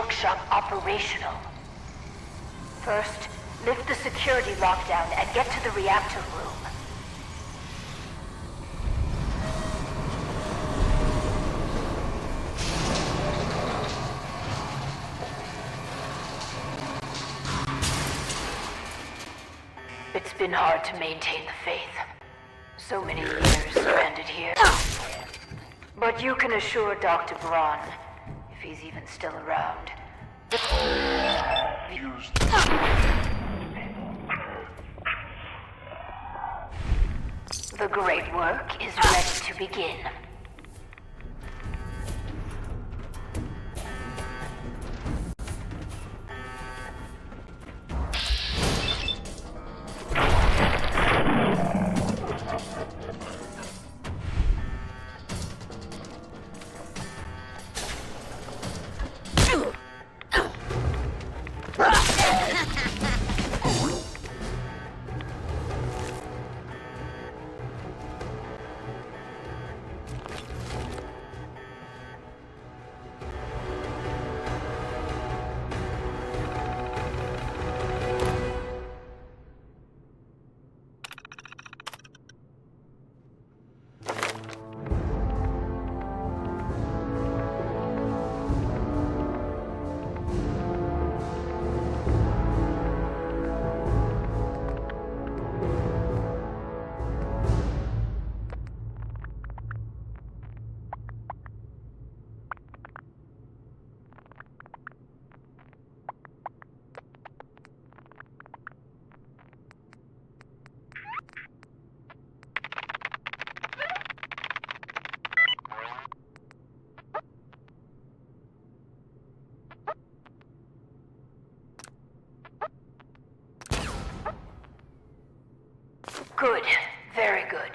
workshop operational. First, lift the security lockdown and get to the reactor room. It's been hard to maintain the faith. So many years stranded here. But you can assure Dr. Braun, if he's even still around, the great work is ready to begin. Good. Very good.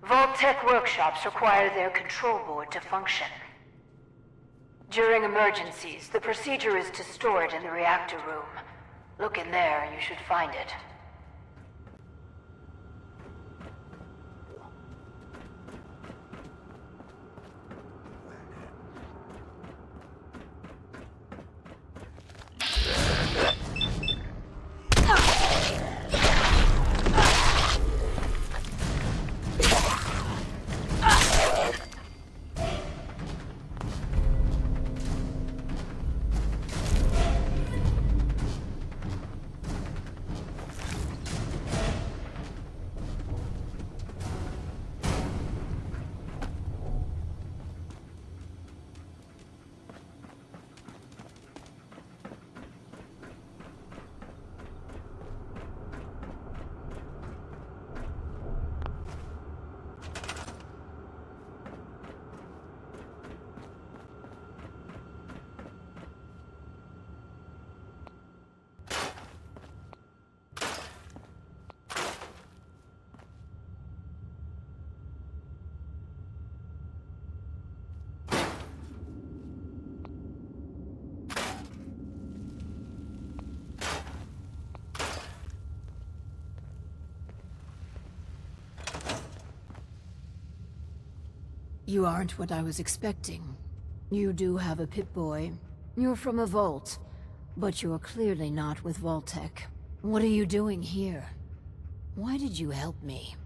Vault-Tec workshops require their control board to function. During emergencies, the procedure is to store it in the reactor room. Look in there, you should find it. You aren't what I was expecting. You do have a Pip-Boy. You're from a vault. But you're clearly not with Vault-Tec. What are you doing here? Why did you help me?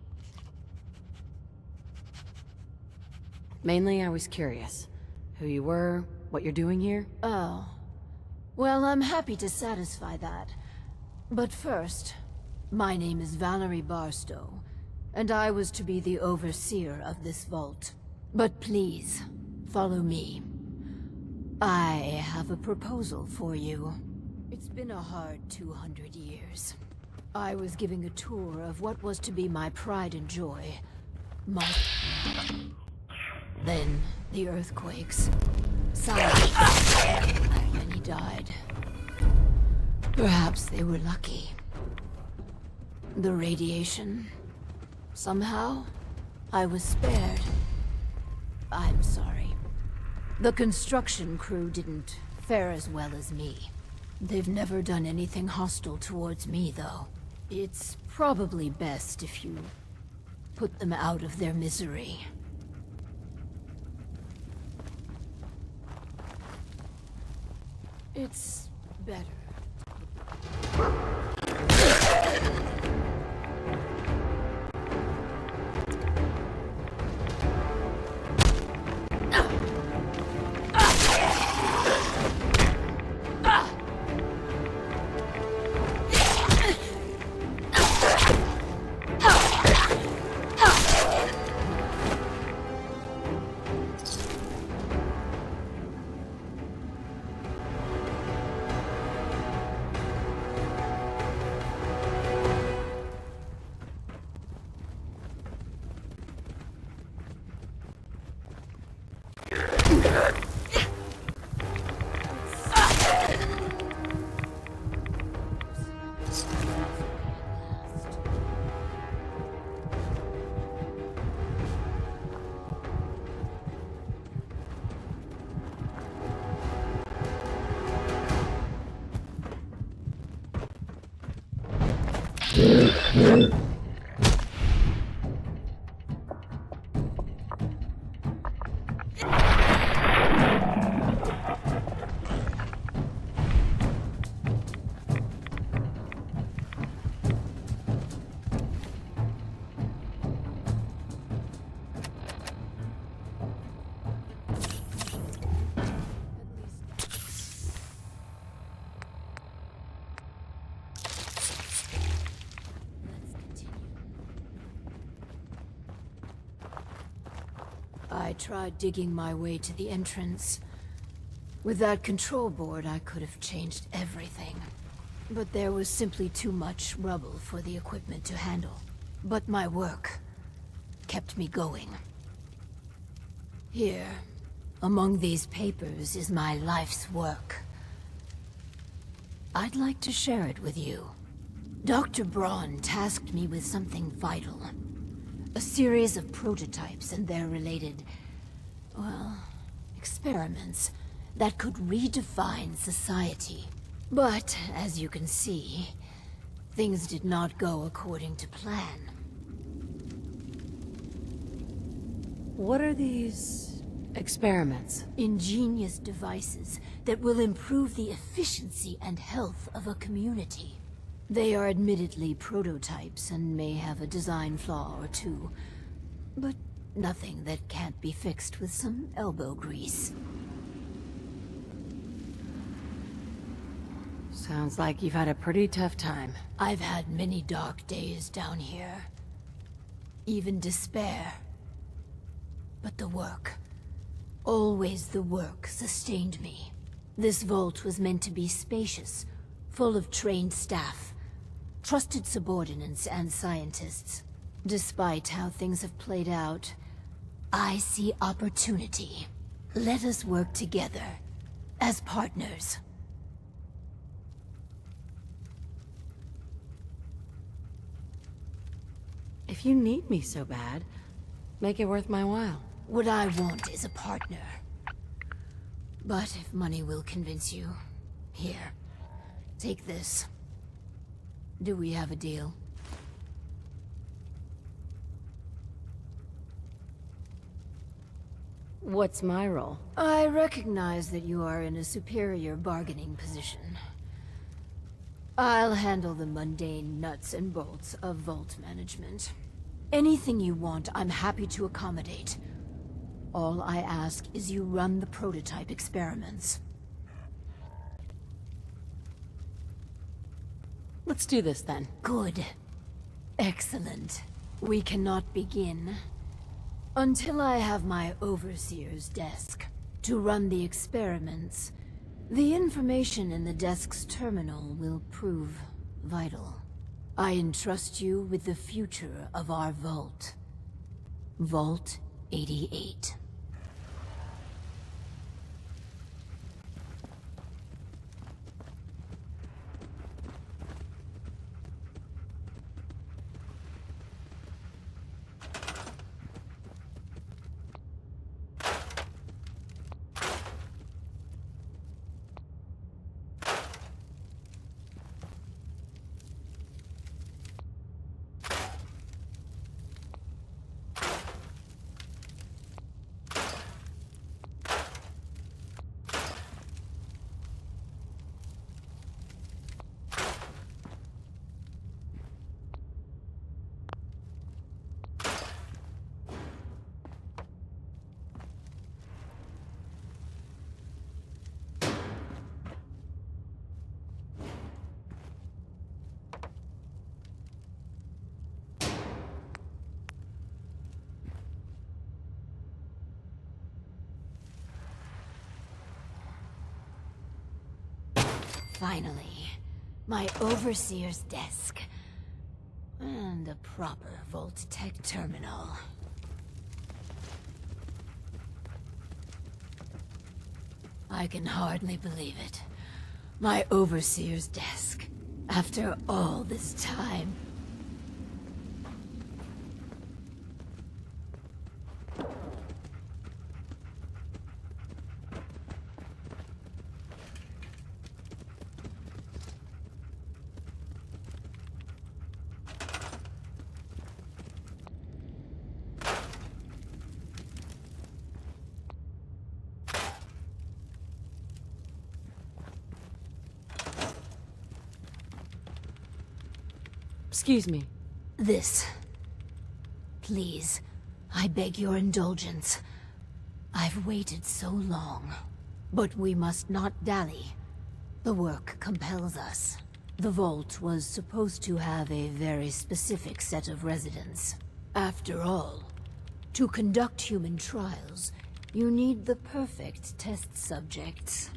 Mainly, I was curious. Who you were, what you're doing here? Oh. Well, I'm happy to satisfy that. But first, my name is Valerie Barstow, and I was to be the overseer of this vault. But please, follow me. I have a proposal for you. It's been a hard 200 years. I was giving a tour of what was to be my pride and joy. Then, the earthquakes. Silence. And he died. Perhaps they were lucky. The radiation. Somehow, I was spared. I'm sorry. The construction crew didn't fare as well as me. They've never done anything hostile towards me, though. It's probably best if you put them out of their misery. It's better. I tried digging my way to the entrance. With that control board, I could have changed everything. But there was simply too much rubble for the equipment to handle. But my work kept me going. Here, among these papers, is my life's work. I'd like to share it with you. Dr. Braun tasked me with something vital. A series of prototypes and their related, well, experiments that could redefine society. But, as you can see, things did not go according to plan. What are these experiments? Ingenious devices that will improve the efficiency and health of a community. They are admittedly prototypes and may have a design flaw or two, but nothing that can't be fixed with some elbow grease. Sounds like you've had a pretty tough time. I've had many dark days down here. Even despair. But the work, always the work, sustained me. This vault was meant to be spacious, full of trained staff, trusted subordinates and scientists. Despite how things have played out, I see opportunity. Let us work together, as partners. If you need me so bad, make it worth my while. What I want is a partner. But if money will convince you, here, take this. Do we have a deal? What's my role? I recognize that you are in a superior bargaining position. I'll handle the mundane nuts and bolts of vault management. Anything you want, I'm happy to accommodate. All I ask is you run the prototype experiments. Let's do this then. Good. Excellent. We cannot begin until I have my overseer's desk. To run the experiments, the information in the desk's terminal will prove vital. I entrust you with the future of our vault. Vault 88. Finally, my overseer's desk. And a proper Vault-Tec terminal. I can hardly believe it. My overseer's desk. After all this time. Excuse me. This. Please, I beg your indulgence. I've waited so long. But we must not dally. The work compels us. The Vault was supposed to have a very specific set of residents. After all, to conduct human trials, you need the perfect test subjects.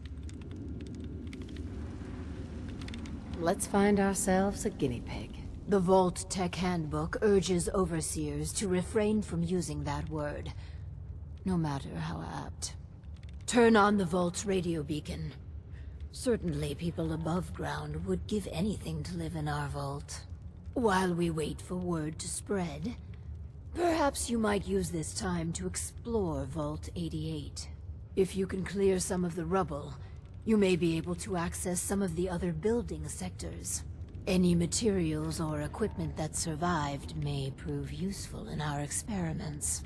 Let's find ourselves a guinea pig. The Vault-Tec Handbook urges overseers to refrain from using that word, no matter how apt. Turn on the Vault's radio beacon. Certainly people above ground would give anything to live in our vault. While we wait for word to spread, perhaps you might use this time to explore Vault 88. If you can clear some of the rubble, you may be able to access some of the other building sectors. Any materials or equipment that survived may prove useful in our experiments.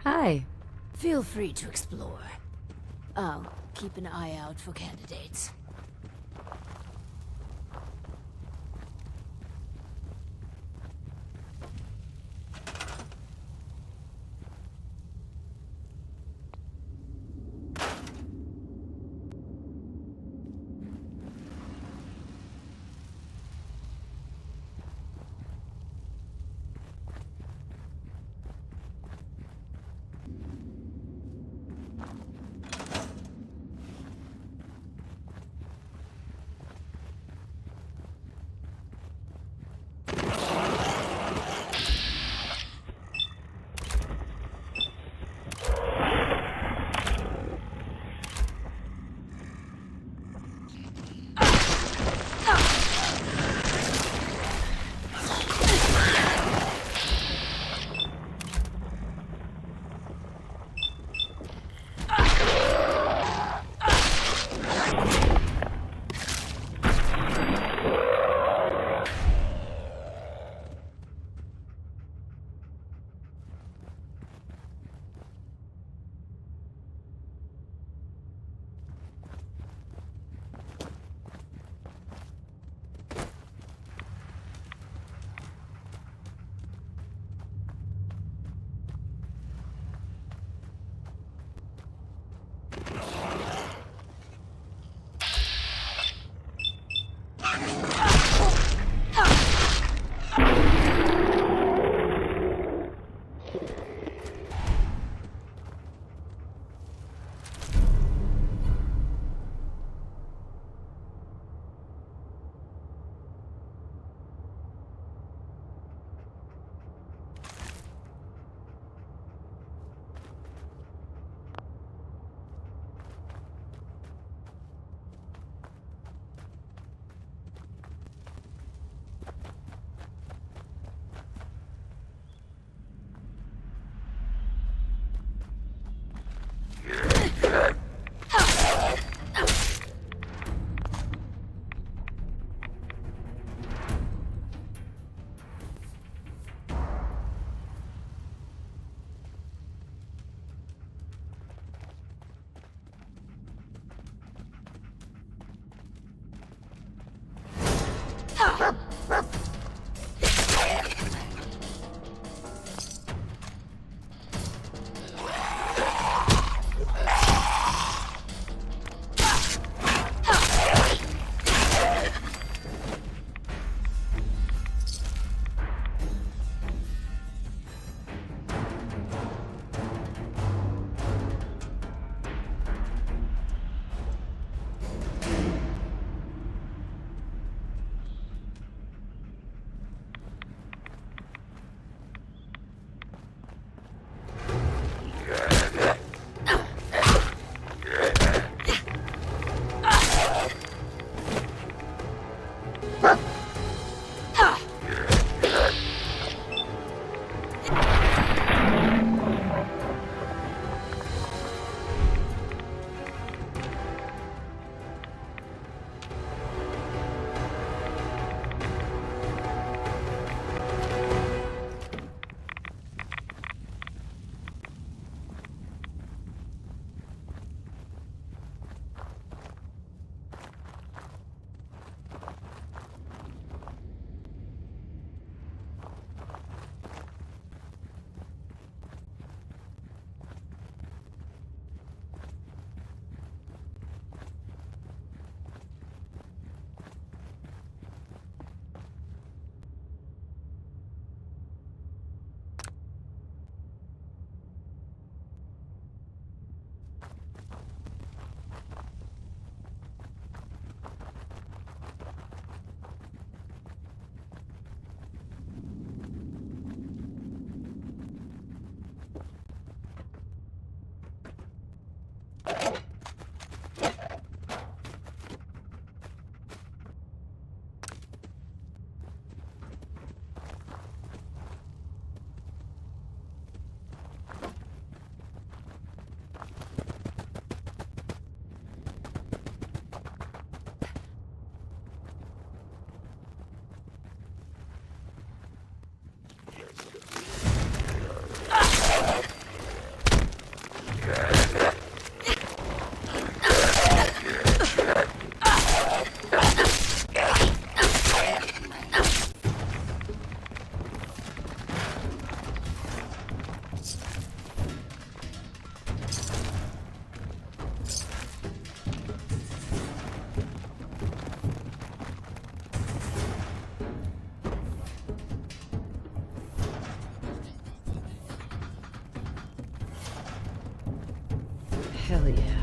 Hi. Feel free to explore. I'll keep an eye out for candidates. Hell yeah.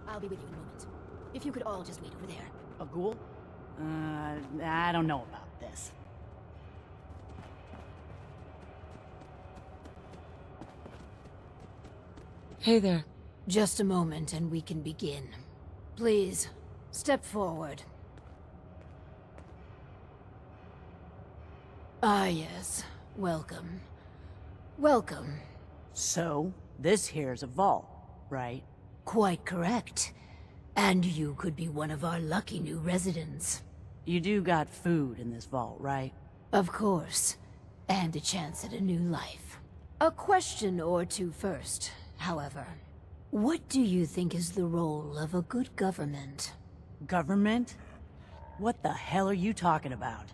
I'll be with you in a moment. If you could all just wait over there. A ghoul? I don't know about this. Hey there. Just a moment and we can begin. Please, step forward. Ah, yes. Welcome. Welcome. So, this here's a vault, right? Quite correct. And you could be one of our lucky new residents. You do got food in this vault, right? Of course. And a chance at a new life. A question or two first, however. What do you think is the role of a good government? Government? What the hell are you talking about?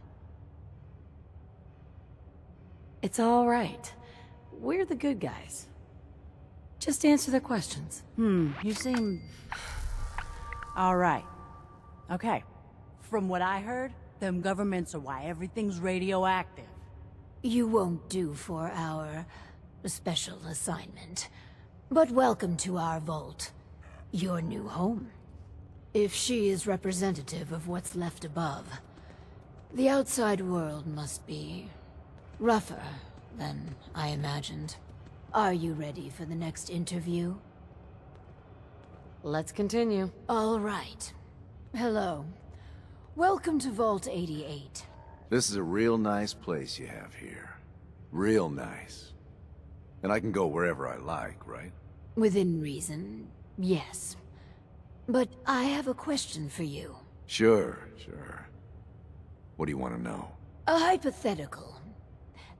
It's all right. We're the good guys. Just answer the questions. You seem... All right. Okay. From what I heard, them governments are why everything's radioactive. You won't do for our special assignment. But welcome to our vault. Your new home. If she is representative of what's left above, The outside world must be rougher than I imagined. Are you ready for the next interview? Let's continue. All right. Hello. Welcome to Vault 88. This is a real nice place you have here. Real nice. And I can go wherever I like, right? Within reason, yes. But I have a question for you. Sure. What do you want to know? A hypothetical.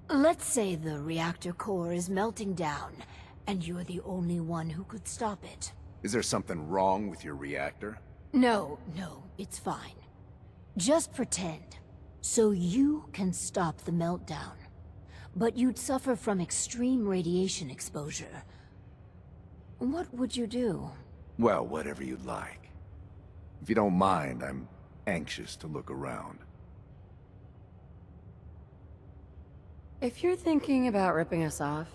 Let's say the reactor core is melting down, and you're the only one who could stop it. Is there something wrong with your reactor? No, it's fine. Just pretend. So you can stop the meltdown. But you'd suffer from extreme radiation exposure. What would you do? Well, whatever you'd like. If you don't mind, I'm anxious to look around. If you're thinking about ripping us off,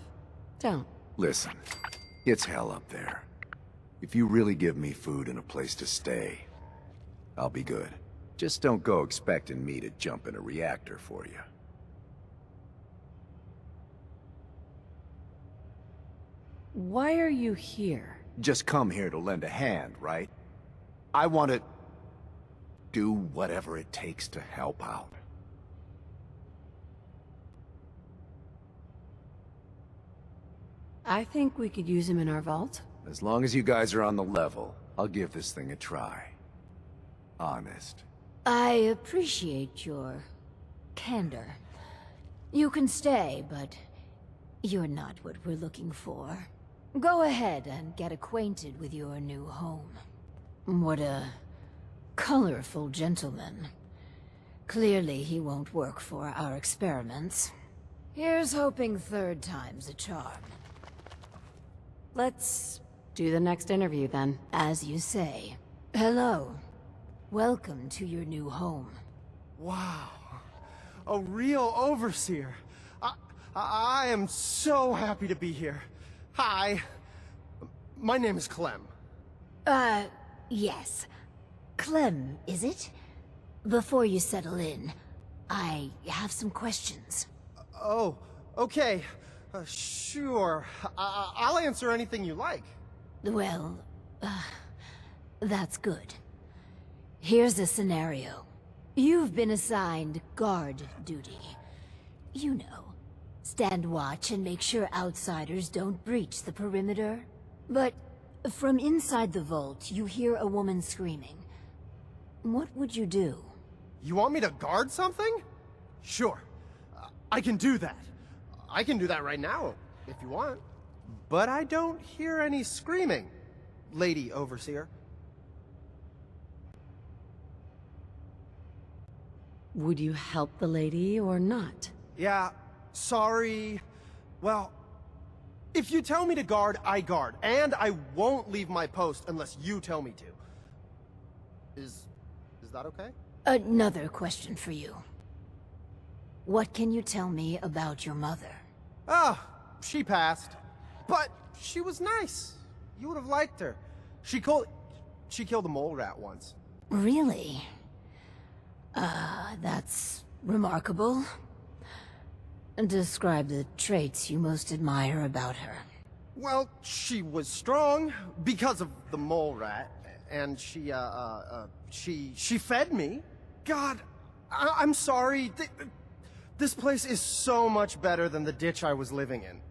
don't. Listen, it's hell up there. If you really give me food and a place to stay, I'll be good. Just don't go expecting me to jump in a reactor for you. Why are you here? Just come here to lend a hand, right? I want to do whatever it takes to help out. I think we could use him in our vault. As long as you guys are on the level, I'll give this thing a try. Honest. I appreciate your candor. You can stay, but you're not what we're looking for. Go ahead and get acquainted with your new home. What a colorful gentleman. Clearly he won't work for our experiments. Here's hoping third time's a charm. Let's do the next interview then. As you say. Hello. Welcome to your new home. Wow. A real overseer. I am so happy to be here. Hi. My name is Clem. Yes. Clem, is it? Before you settle in, I have some questions. Oh, okay. Sure. I'll answer anything you like. Well, that's good. Here's a scenario. You've been assigned guard duty. You know, stand watch and make sure outsiders don't breach the perimeter. But from inside the vault, you hear a woman screaming. What would you do? You want me to guard something? Sure. I can do that. I can do that right now, if you want. But I don't hear any screaming, Lady Overseer. Would you help the lady or not? Yeah, sorry. Well, if you tell me to guard, I guard. And I won't leave my post unless you tell me to. Is that okay? Another question for you. What can you tell me about your mother? Ah, she passed. But she was nice. You would have liked her. She killed a mole rat once. Really? That's remarkable. Describe the traits you most admire about her. Well, she was strong because of the mole rat, and she fed me. God, I'm sorry. This place is so much better than the ditch I was living in.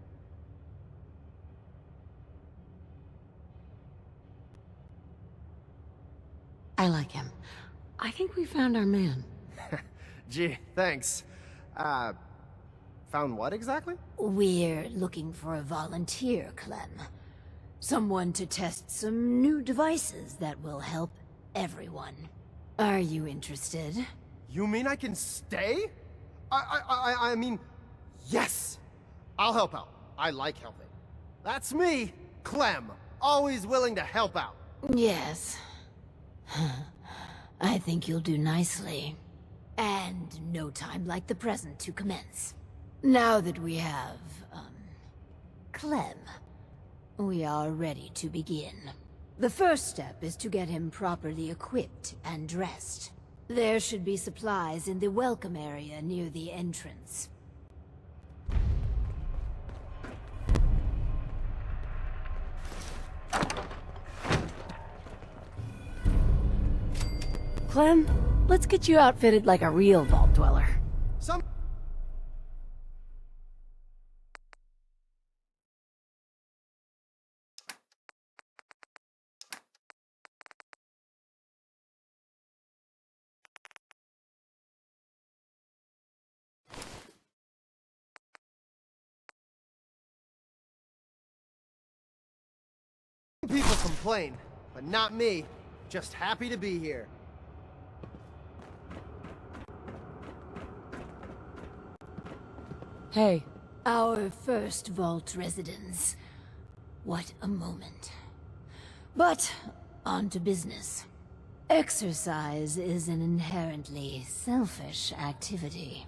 I like him. I think we found our man. Gee, thanks. Found what exactly? We're looking for a volunteer, Clem. Someone to test some new devices that will help everyone. Are you interested? You mean I can stay? I mean, yes! I'll help out. I like helping. That's me, Clem. Always willing to help out. Yes. I think you'll do nicely. And no time like the present to commence. Now that we have, Clem, we are ready to begin. The first step is to get him properly equipped and dressed. There should be supplies in the welcome area near the entrance. Clem, let's get you outfitted like a real vault dweller. Some people complain, but not me. Just happy to be here. Hey, Our first vault residence. What a moment. But, on to business. Exercise is an inherently selfish activity.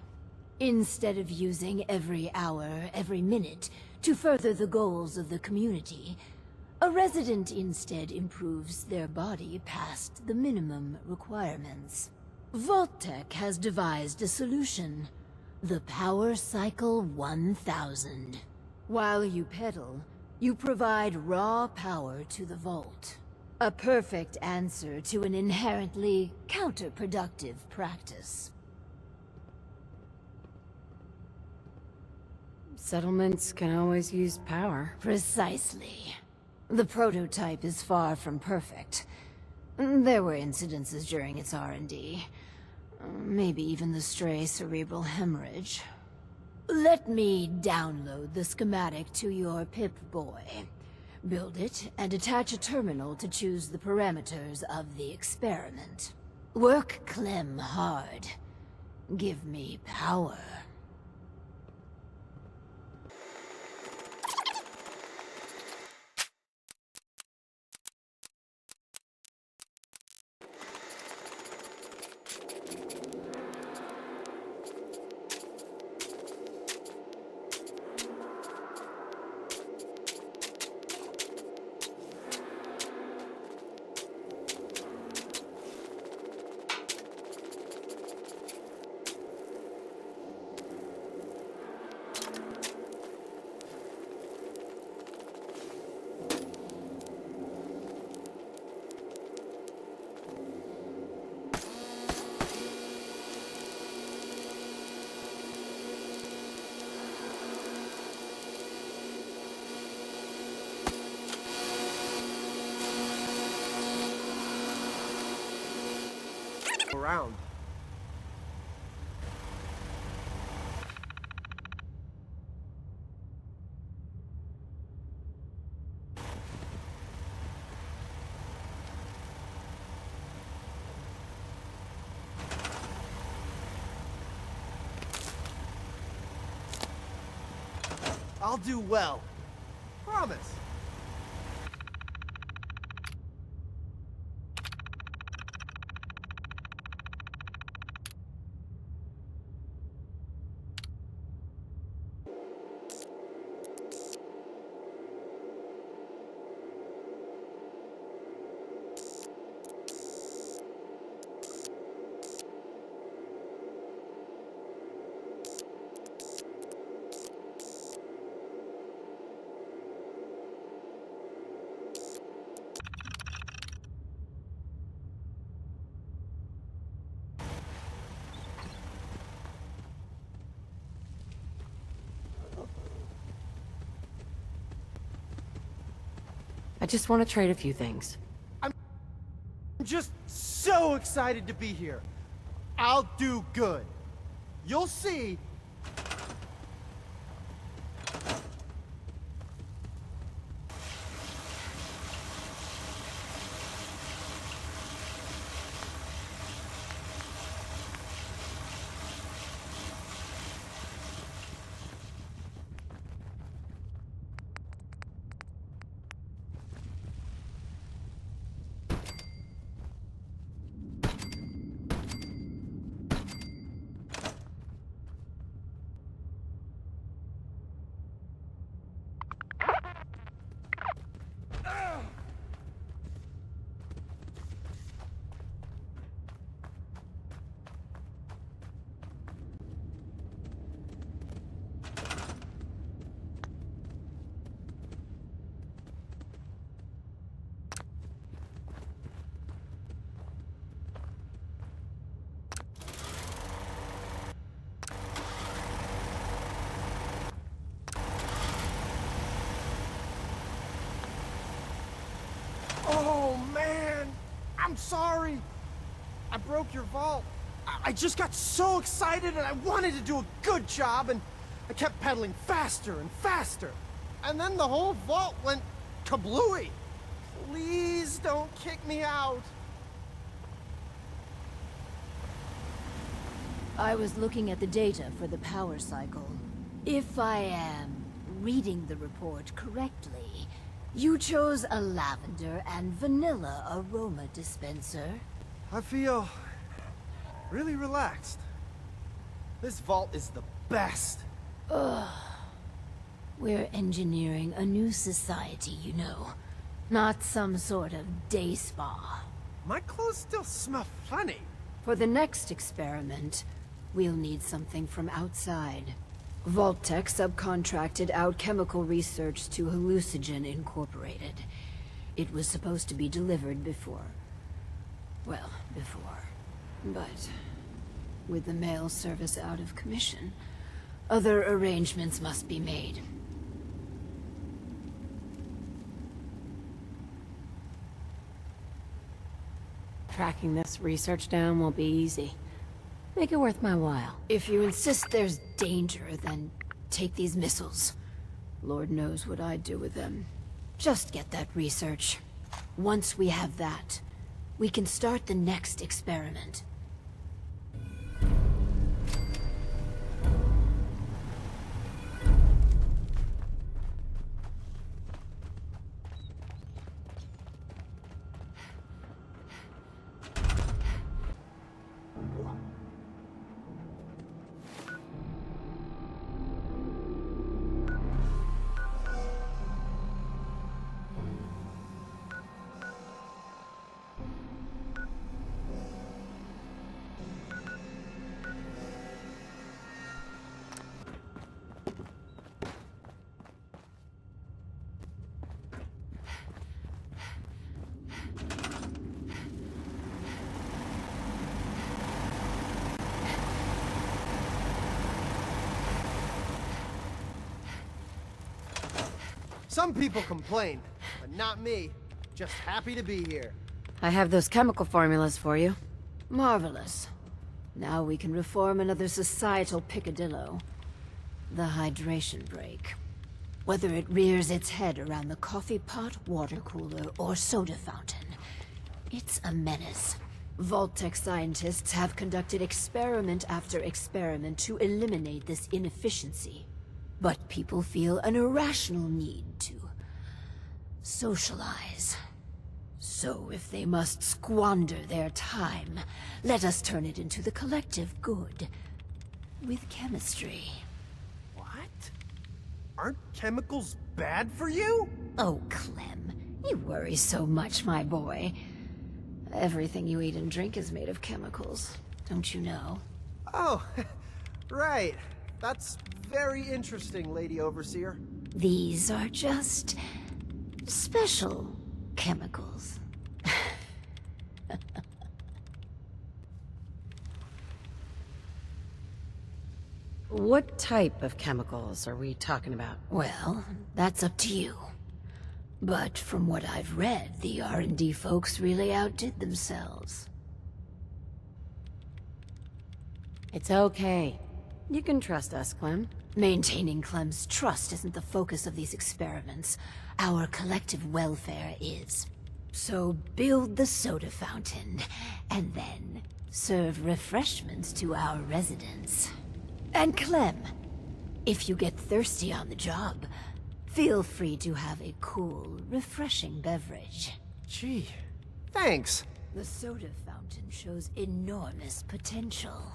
Instead of using every hour, every minute, to further the goals of the community, a resident instead improves their body past the minimum requirements. Vault-Tec has devised a solution. The Power Cycle 1000. While you pedal, you provide raw power to the vault. A perfect answer to an inherently counterproductive practice. settlements can always use power. Precisely. The prototype is far from perfect. There were incidences during its R&D. Maybe even the stray cerebral hemorrhage. Let me download the schematic to your Pip-Boy. Build it, and attach a terminal to choose the parameters of the experiment. Work Clem hard. Give me power. Around. I'll do well. Promise. I just want to trade a few things. I'm just so excited to be here. I'll do good. You'll see. I'm sorry. I broke your vault. I just got so excited and I wanted to do a good job and I kept pedaling faster and faster. And then the whole vault went kablooey. Please don't kick me out. I was looking at the data for the power cycle. If I am reading the report correctly, you chose a lavender and vanilla aroma dispenser. I feel really relaxed. This vault is the best. We're engineering a new society, you know. Not some sort of day spa. My clothes still smell funny. For the next experiment, we'll need something from outside. Vault-Tec subcontracted out chemical research to Hallucigen Incorporated. It was supposed to be delivered before. Well, before. But with the mail service out of commission, other arrangements must be made. Tracking this research down won't be easy. Make it worth my while. If you insist there's danger, then take these missiles. Lord knows what I'd do with them. Just get that research. Once we have that, we can start the next experiment. Some people complain, but not me. Just happy to be here. I have those chemical formulas for you. Marvelous. Now we can reform another societal picadillo. The hydration break. Whether it rears its head around the coffee pot, water cooler, or soda fountain, it's a menace. Vault-Tec scientists have conducted experiment after experiment to eliminate this inefficiency. But people feel an irrational need to socialize. So if they must squander their time, let us turn it into the collective good with chemistry. What? Aren't chemicals bad for you? Oh, Clem, you worry so much, my boy. Everything you eat and drink is made of chemicals, don't you know? Oh, right. That's very interesting, Lady Overseer. These are just special chemicals. What type of chemicals are we talking about? Well, that's up to you. But from what I've read, the R&D folks really outdid themselves. It's okay. You can trust us, Clem. Maintaining Clem's trust isn't the focus of these experiments. Our collective welfare is. So build the soda fountain, and then serve refreshments to our residents. And Clem, if you get thirsty on the job, feel free to have a cool, refreshing beverage. Gee, thanks. The soda fountain shows enormous potential.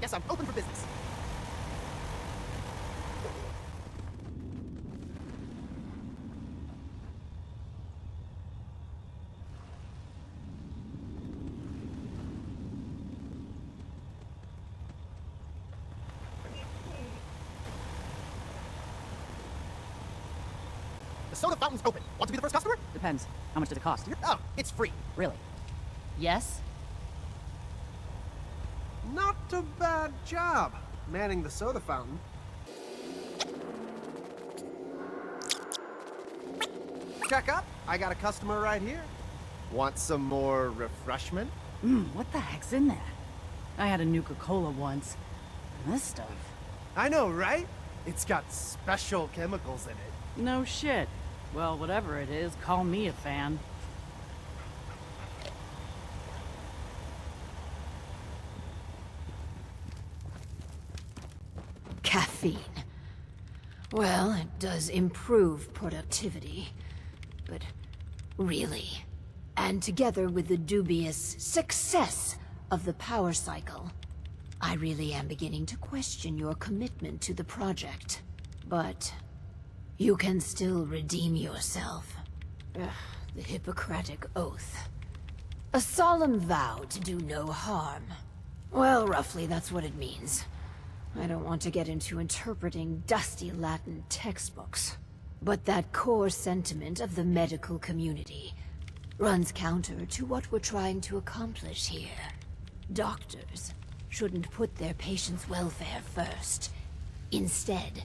Yes, I'm open for business. The soda fountain's open. Want to be the first customer? Depends. How much does it cost? Oh, it's free. Really? Yes? Not a bad job manning the soda fountain. Check up. I got a customer right here. Want some more refreshment? What the heck's in that? I had a Nuka-Cola once. And this stuff. I know, right? It's got special chemicals in it. No shit. Well, whatever it is, call me a fan. Caffeine. Well, it does improve productivity. But really? And together with the dubious success of the power cycle, I really am beginning to question your commitment to the project. But you can still redeem yourself. Ugh, the Hippocratic Oath. A solemn vow to do no harm. Well, roughly that's what it means. I don't want to get into interpreting dusty Latin textbooks. But that core sentiment of the medical community runs counter to what we're trying to accomplish here. Doctors shouldn't put their patients' welfare first. Instead,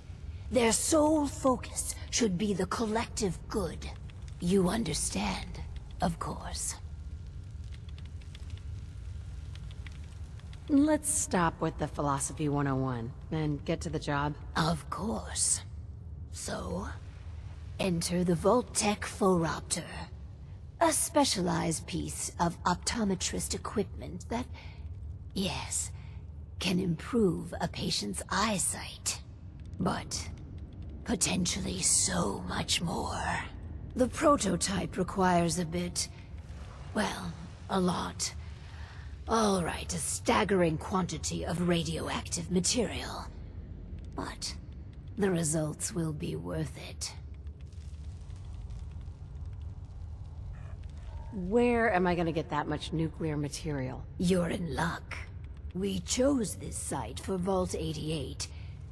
their sole focus should be the collective good. You understand, of course. Let's stop with the Philosophy 101 and get to the job. Of course. So, enter the Vault-Tec Phoropter. A specialized piece of optometrist equipment that, yes, can improve a patient's eyesight. But potentially so much more. The prototype requires a bit, well, a lot. All right, a staggering quantity of radioactive material. But the results will be worth it. Where am I gonna get that much nuclear material? You're in luck. We chose this site for Vault 88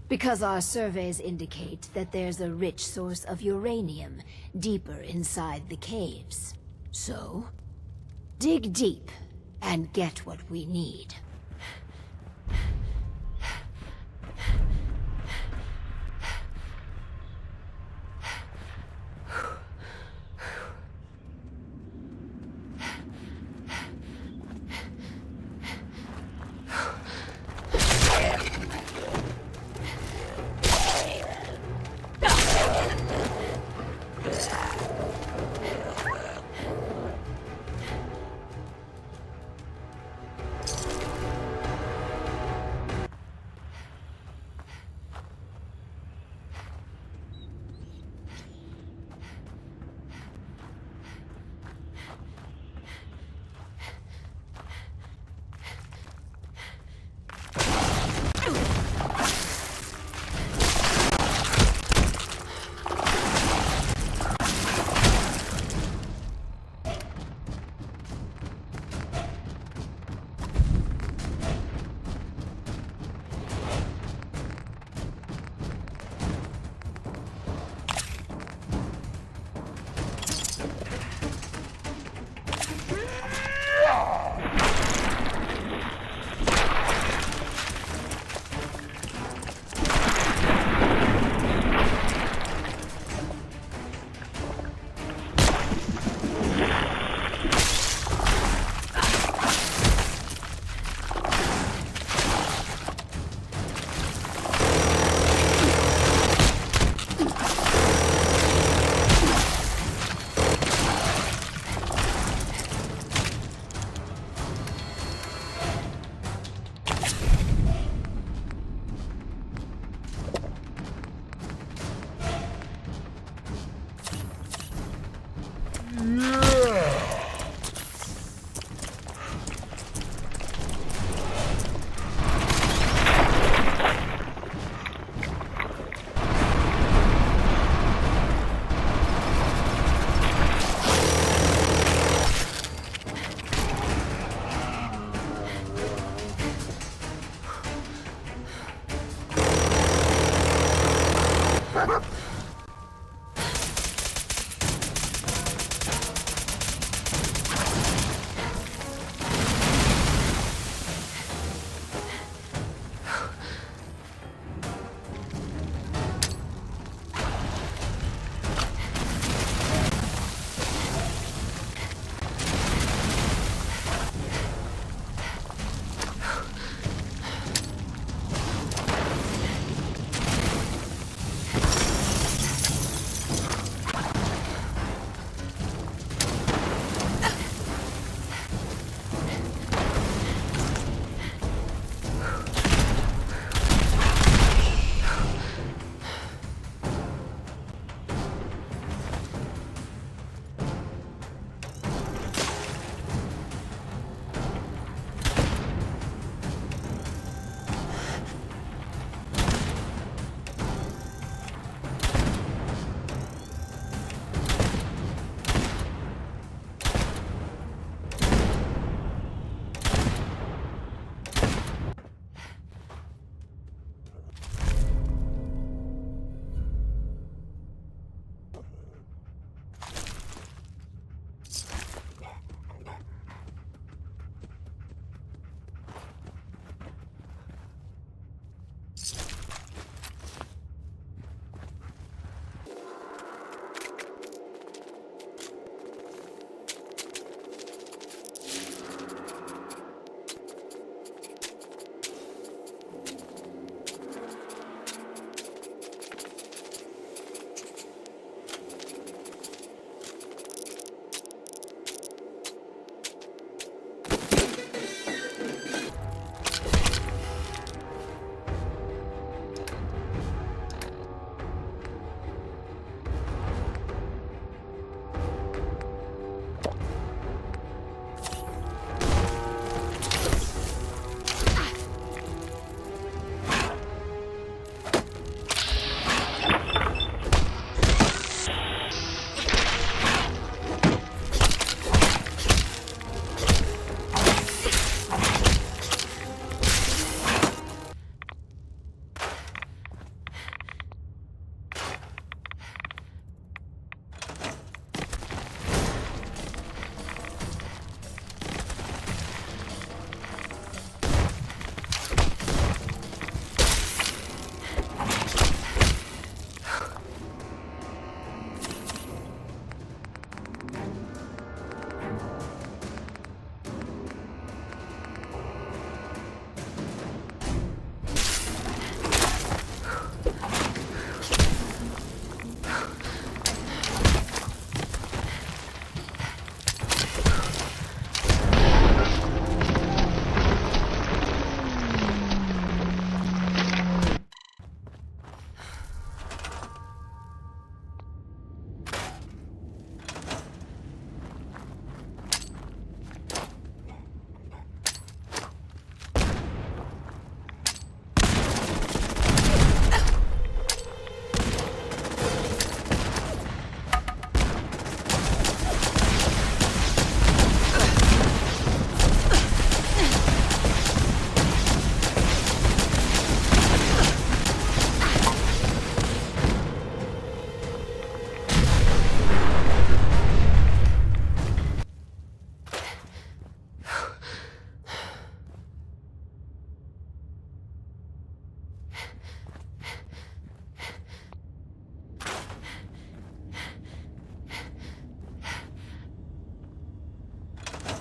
because our surveys indicate that there's a rich source of uranium deeper inside the caves. So, dig deep and get what we need.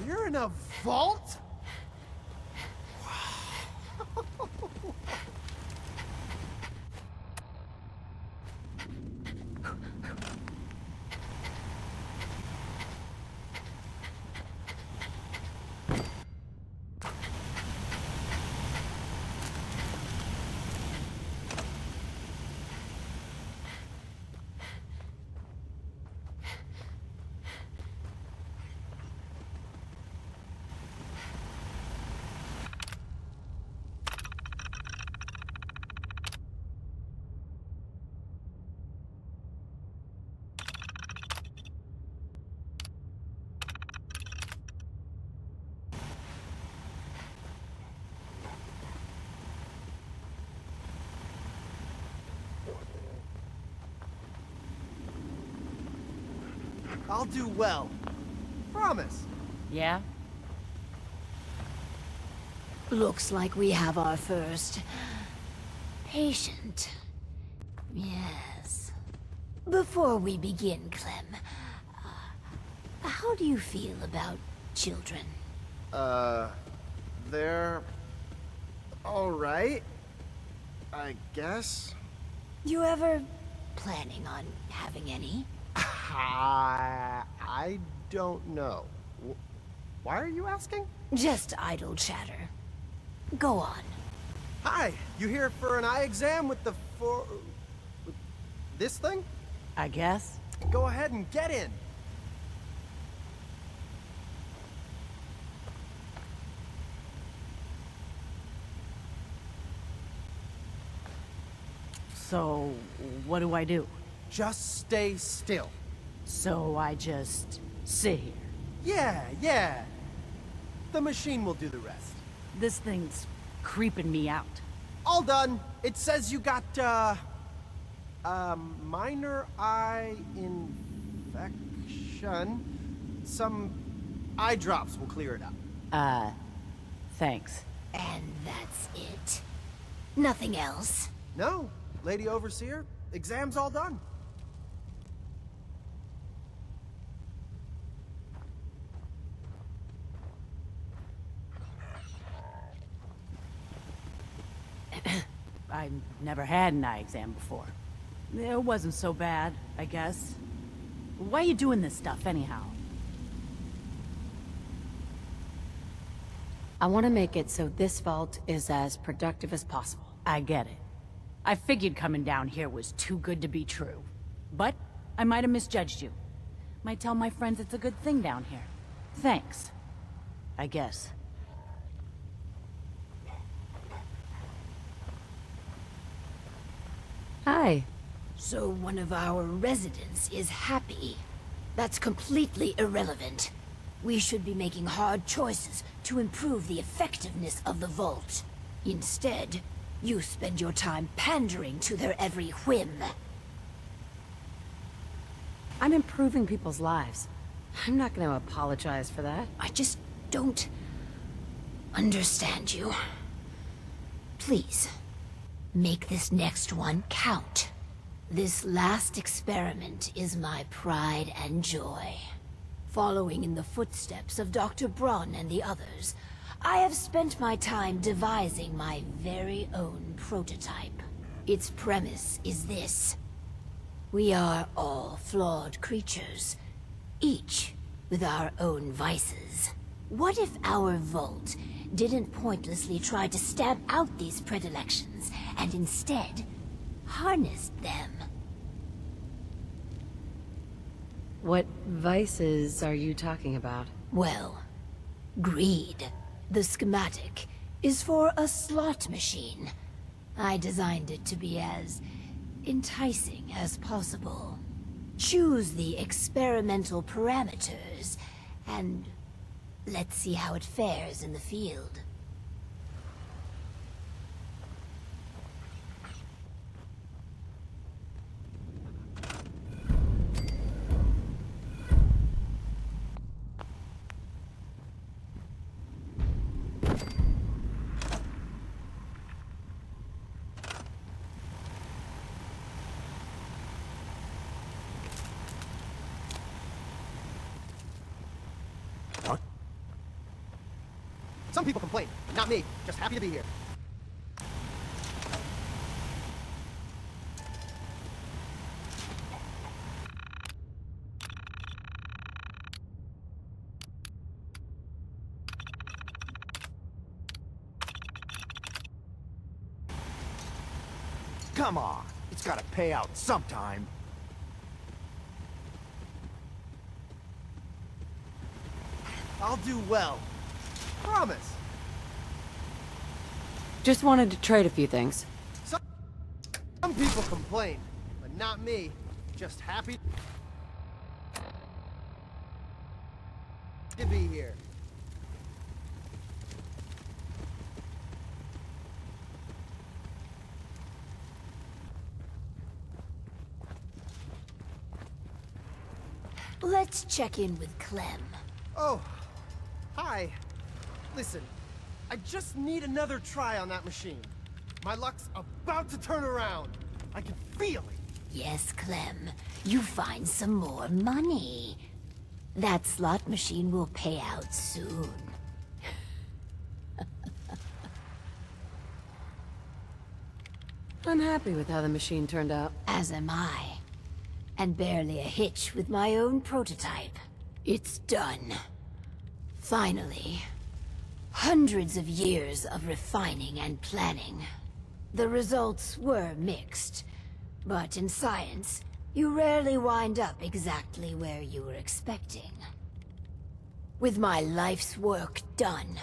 You're in a vault? I'll do well. Promise. Yeah? Looks like we have our first patient. Yes. Before we begin, Clem, how do you feel about children? They're... alright. I guess. You ever planning on having any? I don't know. Why are you asking? Just idle chatter. Go on. Hi, you here for an eye exam with this thing? I guess. Go ahead and get in. So, what do I do? Just stay still. So I just sit here. Yeah. The machine will do the rest. This thing's creeping me out. All done. It says you got, minor eye infection. Some eye drops will clear it up. Thanks. And that's it. Nothing else. No, Lady Overseer, exam's all done. I never had an eye exam before. It wasn't so bad, I guess. Why are you doing this stuff, anyhow? I want to make it so this vault is as productive as possible. I get it. I figured coming down here was too good to be true. But I might have misjudged you. Might tell my friends it's a good thing down here. Thanks. I guess. Hi. So one of our residents is happy. That's completely irrelevant. We should be making hard choices to improve the effectiveness of the vault. Instead, you spend your time pandering to their every whim. I'm improving people's lives. I'm not going to apologize for that. I just don't understand you. Please, make this next one count. This last experiment is my pride and joy. Following in the footsteps of Dr. Braun and the others, I have spent my time devising my very own prototype. Its premise is this. We are all flawed creatures, each with our own vices. What if our vault didn't pointlessly try to stamp out these predilections, and instead harnessed them? What vices are you talking about? Well, greed. The schematic is for a slot machine. I designed it to be as enticing as possible. Choose the experimental parameters, and let's see how it fares in the field. Some people complain, but not me. Just happy to be here. Come on, it's gotta pay out sometime. I'll do well. Promise. Just wanted to trade a few things. Some people complain, but not me. Just happy to be here. Let's check in with Clem. Oh, hi. Listen, I just need another try on that machine. My luck's about to turn around. I can feel it. Yes, Clem. You find some more money. That slot machine will pay out soon. I'm happy with how the machine turned out. As am I. And barely a hitch with my own prototype. It's done. Finally. Hundreds of years of refining and planning. The results were mixed. But in science, you rarely wind up exactly where you were expecting. With my life's work done,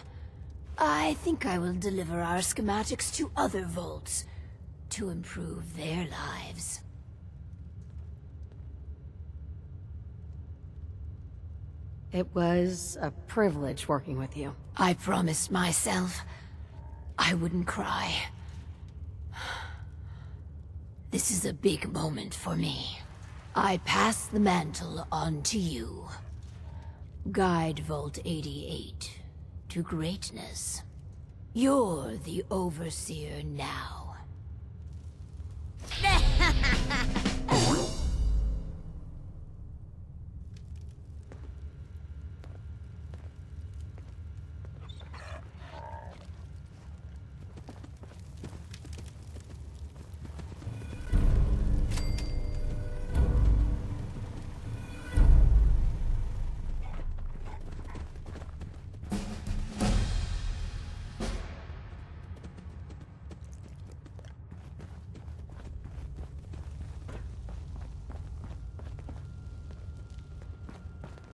I think I will deliver our schematics to other vaults to improve their lives. It was a privilege working with you. I promised myself I wouldn't cry. This is a big moment for me. I pass the mantle on to you. Guide Vault 88 to greatness. You're the Overseer now.